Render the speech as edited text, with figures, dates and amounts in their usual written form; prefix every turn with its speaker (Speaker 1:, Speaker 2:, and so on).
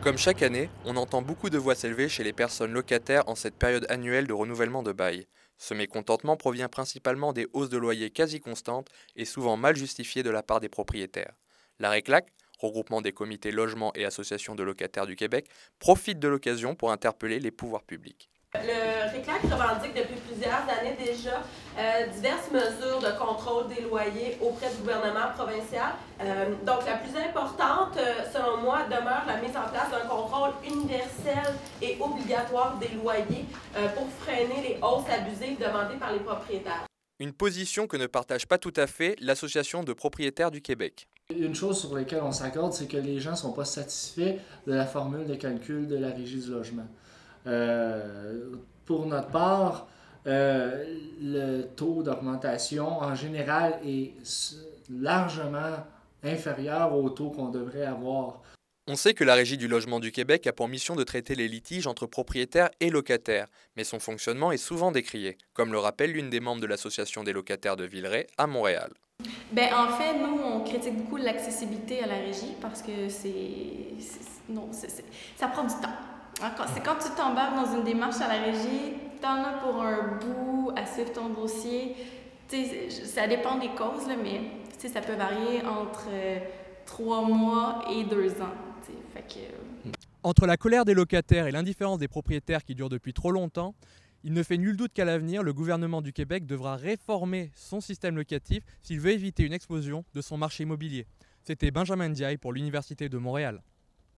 Speaker 1: Comme chaque année, on entend beaucoup de voix s'élever chez les personnes locataires en cette période annuelle de renouvellement de bail. Ce mécontentement provient principalement des hausses de loyers quasi constantes et souvent mal justifiées de la part des propriétaires. La RECLAC, regroupement des comités logements et associations de locataires du Québec, profite de l'occasion pour interpeller les pouvoirs publics.
Speaker 2: Le RECLAC revendique depuis plusieurs années déjà diverses mesures de contrôle des loyers auprès du gouvernement provincial. Donc la plus importante, selon moi, demeure la mise en place d'un contrôle universel et obligatoire des loyers pour freiner les hausses abusives demandées par les propriétaires.
Speaker 1: Une position que ne partage pas tout à fait l'Association de propriétaires du Québec.
Speaker 3: Une chose sur laquelle on s'accorde, c'est que les gens ne sont pas satisfaits de la formule de calcul de la Régie du logement. Pour notre part, le taux d'augmentation en général est largement inférieur au taux qu'on devrait avoir.
Speaker 1: On sait que la Régie du logement du Québec a pour mission de traiter les litiges entre propriétaires et locataires, mais son fonctionnement est souvent décrié, comme le rappelle l'une des membres de l'Association des locataires de Villeray à Montréal.
Speaker 4: En fait, nous, on critique beaucoup l'accessibilité à la régie parce que ça prend du temps. C'est quand tu t'embarques dans une démarche à la régie, t'en as pour un bout à suivre ton dossier. Ça dépend des causes, là, mais ça peut varier entre 3 mois et 2 ans. Fait que,
Speaker 1: Entre la colère des locataires et l'indifférence des propriétaires qui dure depuis trop longtemps, il ne fait nul doute qu'à l'avenir, le gouvernement du Québec devra réformer son système locatif s'il veut éviter une explosion de son marché immobilier. C'était Benjamin Ndiaye pour l'Université de Montréal.